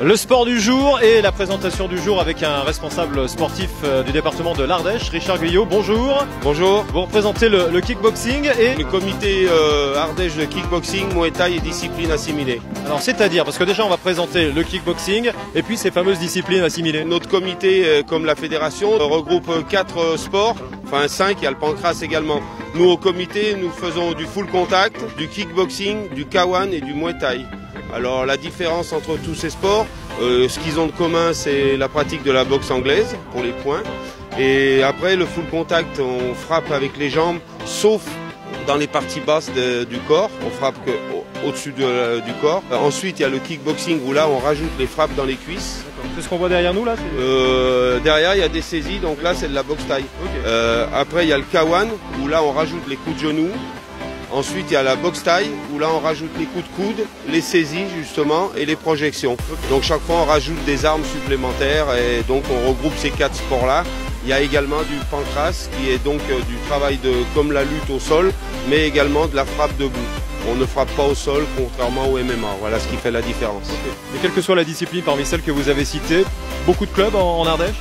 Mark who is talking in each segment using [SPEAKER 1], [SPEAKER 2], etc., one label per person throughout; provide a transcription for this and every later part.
[SPEAKER 1] Le sport du jour et la présentation du jour avec un responsable sportif du département de l'Ardèche, Richard Guyot. Bonjour.
[SPEAKER 2] Bonjour.
[SPEAKER 1] Vous représentez le kickboxing et
[SPEAKER 2] le comité Ardèche de kickboxing, Muay Thai et disciplines assimilées.
[SPEAKER 1] Alors c'est-à-dire, parce que déjà on va présenter le kickboxing et puis ces fameuses disciplines assimilées.
[SPEAKER 2] Notre comité, comme la fédération, regroupe 4 sports, enfin 5, il y a le pancrace également. Nous au comité, nous faisons du full contact, du kickboxing, du kawan et du Muay Thai. Alors la différence entre tous ces sports, ce qu'ils ont de commun, c'est la pratique de la boxe anglaise pour les poings. Et après le full contact, on frappe avec les jambes, sauf dans les parties basses du corps. On frappe au-dessus du corps. Ensuite, il y a le kickboxing où là, on rajoute les frappes dans les cuisses.
[SPEAKER 1] C'est ce qu'on voit derrière nous là.
[SPEAKER 2] Derrière, il y a des saisies, donc là, c'est de la boxe thaï. Okay. Après, il y a le kawan où là, on rajoute les coups de genoux. Ensuite, il y a la boxe taille où là on rajoute les coups de coude, les saisies justement et les projections. Donc chaque fois on rajoute des armes supplémentaires et donc on regroupe ces 4 sports-là. Il y a également du pancrace qui est donc du travail comme la lutte au sol, mais également de la frappe debout. On ne frappe pas au sol contrairement au MMA. Voilà ce qui fait la différence.
[SPEAKER 1] Et quelle que soit la discipline parmi celles que vous avez citées, beaucoup de clubs en Ardèche ?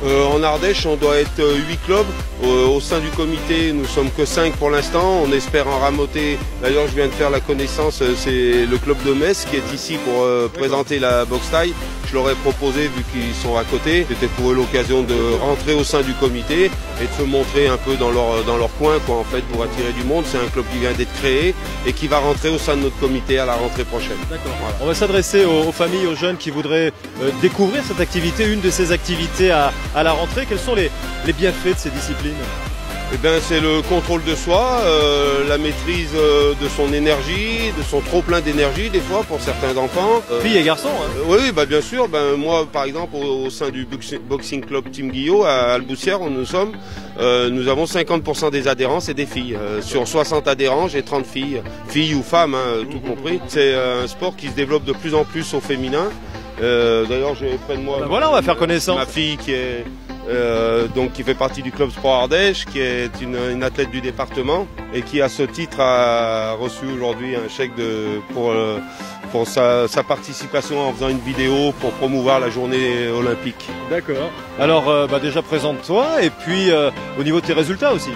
[SPEAKER 2] En Ardèche, on doit être 8 clubs. Au sein du comité, nous sommes que 5 pour l'instant. On espère en rameuter. D'ailleurs, je viens de faire la connaissance, c'est le club de Metz qui est ici pour présenter la boxe taille. Je leur ai proposé, vu qu'ils sont à côté, c'était pour eux l'occasion de rentrer au sein du comité et de se montrer un peu dans leur coin, quoi, en fait, pour attirer du monde. C'est un club qui vient d'être créé et qui va rentrer au sein de notre comité à la rentrée prochaine.
[SPEAKER 1] D'accord. Voilà. On va s'adresser aux familles, aux jeunes qui voudraient découvrir cette activité, une de ces activités à la rentrée. Quels sont les bienfaits de ces disciplines ?
[SPEAKER 2] Eh bien, c'est le contrôle de soi, la maîtrise de son énergie, de son trop-plein d'énergie des fois pour certains enfants.
[SPEAKER 1] Filles et garçons, hein.
[SPEAKER 2] Oui, bah, bien sûr. Ben, moi, par exemple, au sein du Boxing Club Team Guillot à Alboussière, où nous sommes, nous avons 50% des adhérents, c'est des filles. Sur 60 adhérents, j'ai 30 filles, filles ou femmes, hein, tout compris. C'est un sport qui se développe de plus en plus au féminin. D'ailleurs, j'ai près de moi.
[SPEAKER 1] Ben voilà, on va faire connaissance.
[SPEAKER 2] Ma fille qui est donc qui fait partie du club Sport Ardèche, qui est une athlète du département et qui à ce titre a reçu aujourd'hui un chèque pour sa participation en faisant une vidéo pour promouvoir la journée olympique.
[SPEAKER 1] D'accord. Alors déjà présente-toi et puis au niveau de tes résultats aussi.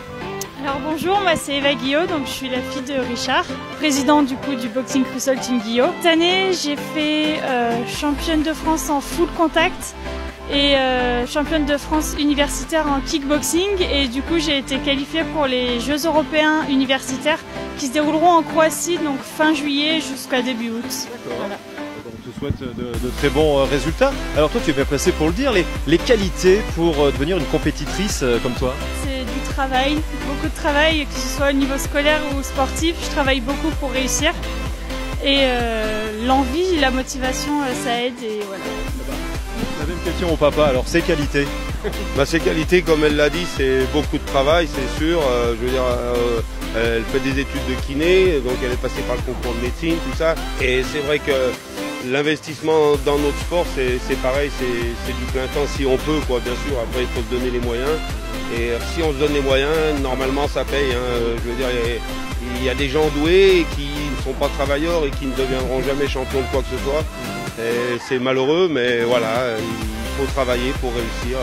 [SPEAKER 3] Alors bonjour, moi c'est Eva Guillot, donc je suis la fille de Richard, président du coup du Boxing Crucial Team Guillot. Cette année j'ai fait championne de France en full contact et championne de France universitaire en kickboxing et du coup j'ai été qualifiée pour les Jeux européens universitaires qui se dérouleront en Croatie donc fin juillet jusqu'à début août. Voilà.
[SPEAKER 1] On te souhaite de très bons résultats. Alors toi tu es bien placé pour le dire, les qualités pour devenir une compétitrice comme toi?
[SPEAKER 3] C'est du travail, beaucoup de travail, que ce soit au niveau scolaire ou sportif, je travaille beaucoup pour réussir et l'envie, la motivation ça aide et voilà.
[SPEAKER 1] La même question au papa, alors ses qualités?
[SPEAKER 2] Ses qualités, comme elle l'a dit, c'est beaucoup de travail, c'est sûr. Je veux dire, elle fait des études de kiné, donc elle est passée par le concours de médecine, tout ça. Et c'est vrai que l'investissement dans notre sport, c'est pareil, c'est du plein temps si on peut, quoi. Bien sûr, après il faut se donner les moyens. Et si on se donne les moyens, normalement ça paye. Hein. Je veux dire, il y a des gens doués qui ne sont pas travailleurs et qui ne deviendront jamais champions de quoi que ce soit. C'est malheureux, mais voilà, il faut travailler pour réussir.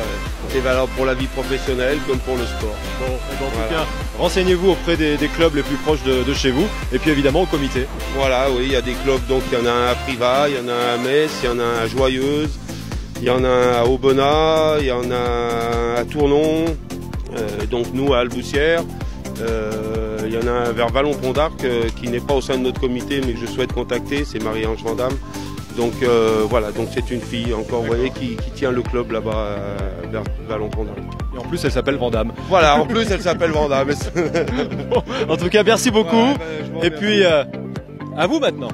[SPEAKER 2] C'est valable pour la vie professionnelle comme pour le sport.
[SPEAKER 1] Bon, en tout cas, renseignez-vous auprès des clubs les plus proches de chez vous et puis évidemment au comité.
[SPEAKER 2] Voilà, oui, il y a des clubs, donc il y en a un à Privas, il y en a un à Metz, il y en a un à Joyeuse, il y en a un à Aubenas, il y en a un à Tournon, donc nous à Alboussière. Il y en a un vers Vallon-Pont d'Arc qui n'est pas au sein de notre comité mais que je souhaite contacter, c'est Marie-Ange Vandamme. Donc voilà, donc c'est une fille encore, vous voyez, qui tient le club là-bas vers Vallon-Pont d'Arc.
[SPEAKER 1] Et en plus elle s'appelle Vandamme.
[SPEAKER 2] Voilà, en plus elle s'appelle Vandamme.
[SPEAKER 1] Bon, en tout cas merci beaucoup. Et puis à vous maintenant.